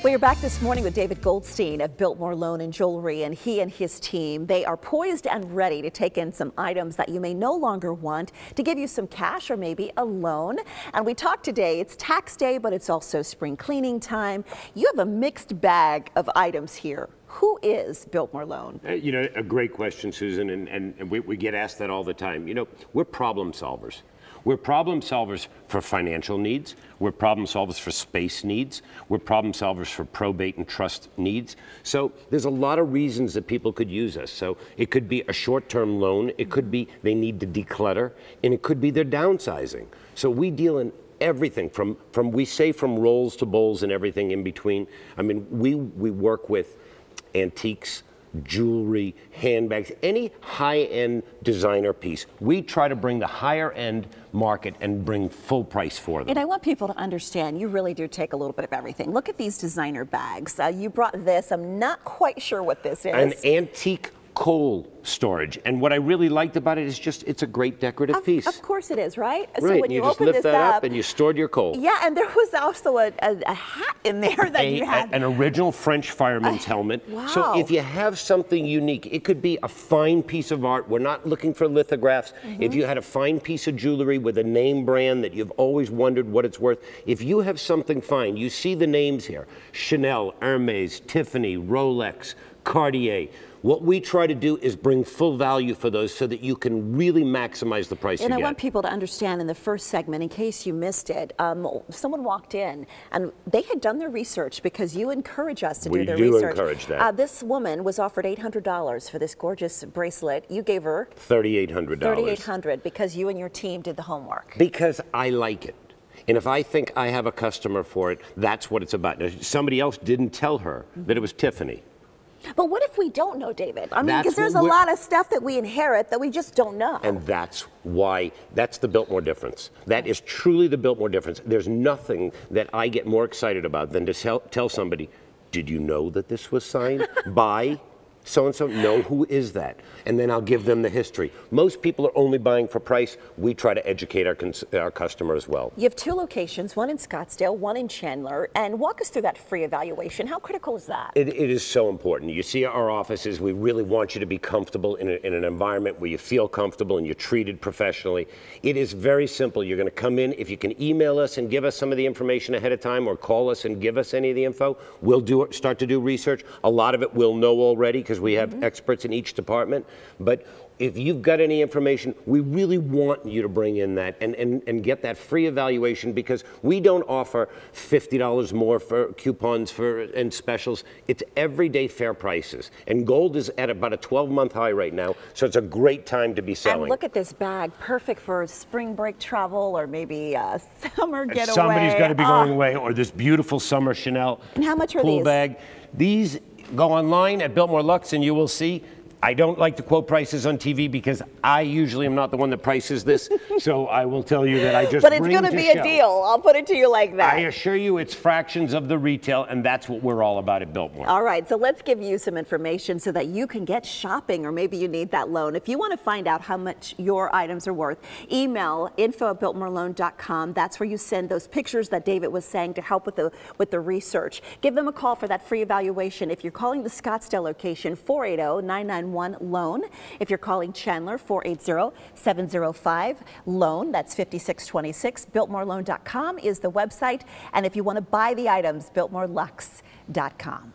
Well, you're back this morning with David Goldstein of Biltmore Loan and Jewelry, and he and his team, they are poised and ready to take in some items that you may no longer want, to give you some cash or maybe a loan. And we talked today, it's tax day, but it's also spring cleaning time. You have a mixed bag of items here. Who is Biltmore Loan? You know, a great question, Susan, and we get asked that all the time. You know, we're problem solvers. We're problem solvers for financial needs. We're problem solvers for space needs. We're problem solvers for probate and trust needs. So there's a lot of reasons that people could use us. So it could be a short-term loan. It could be they need to declutter, and it could be they're downsizing. So we deal in everything from rolls to bowls and everything in between. I mean, we work with antiques, jewelry, handbags, any high-end designer piece. We try to bring the higher-end market and bring full price for them. And I want people to understand, you really do take a little bit of everything. Look at these designer bags. You brought this. I'm not quite sure what this is. An antique coal storage, and what I really liked about it is just it's a great decorative piece. Of course it is, right? Right, So when you you just open lift this that up up and you stored your coal. Yeah, and there was also a hat in there that you had. An original French fireman's helmet. Wow. So if you have something unique, it could be a fine piece of art. We're not looking for lithographs. If you had a fine piece of jewelry with a name brand that you've always wondered what it's worth, if you have something fine, you see the names here: Chanel, Hermes, Tiffany, Rolex, Cartier. What we try to do is bring full value for those so that you can really maximize the price you get. And I want people to understand in the first segment, in case you missed it, someone walked in and they had done their research because you encourage us to do their research. We do encourage that. This woman was offered $800 for this gorgeous bracelet. You gave her $3,800. $3,800 because you and your team did the homework. Because I like it. And if I think I have a customer for it, that's what it's about. Now, somebody else didn't tell her that it was Tiffany. But what if we don't know, David? I mean, because there's a lot of stuff that we inherit that we just don't know. And that's why, that's the Biltmore difference. That is truly the Biltmore difference. There's nothing that I get more excited about than to tell somebody, did you know that this was signed by so-and-so? No, who is that? And then I'll give them the history. Most people are only buying for price. We try to educate our customer as well. You have two locations, one in Scottsdale, one in Chandler, and walk us through that free evaluation. How critical is that? It is so important. You see our offices, we really want you to be comfortable in an environment where you feel comfortable and you're treated professionally. It is very simple. You're going to come in. If you can email us and give us some of the information ahead of time, or call us and give us any of the info, we'll start to do research. A lot of it we'll know already because we have experts in each department. But if you've got any information, we really want you to bring in that and get that free evaluation, because we don't offer $50 more for coupons and specials. It's everyday fair prices. And gold is at about a 12-month high right now, so it's a great time to be selling. And look at this bag, perfect for spring break travel or maybe a summer getaway. Somebody's got to be going away, or this beautiful summer Chanel and how much are pool these? Bag. These go online at Biltmore Lux and you will see. I don't like to quote prices on TV because I usually am not the one that prices this, so I will tell you that I just But it's going to be a deal. I'll put it to you like that. I assure you it's fractions of the retail, and that's what we're all about at Biltmore. All right, so let's give you some information so that you can get shopping, or maybe you need that loan. If you want to find out how much your items are worth, email info@biltmoreloan.com. That's where you send those pictures that David was saying to help with the research. Give them a call for that free evaluation. If you're calling the Scottsdale location, 480-991 loan. If you're calling Chandler, 480-705-LOAN, that's 5626. BiltmoreLoan.com is the website. And if you want to buy the items, BiltmoreLux.com.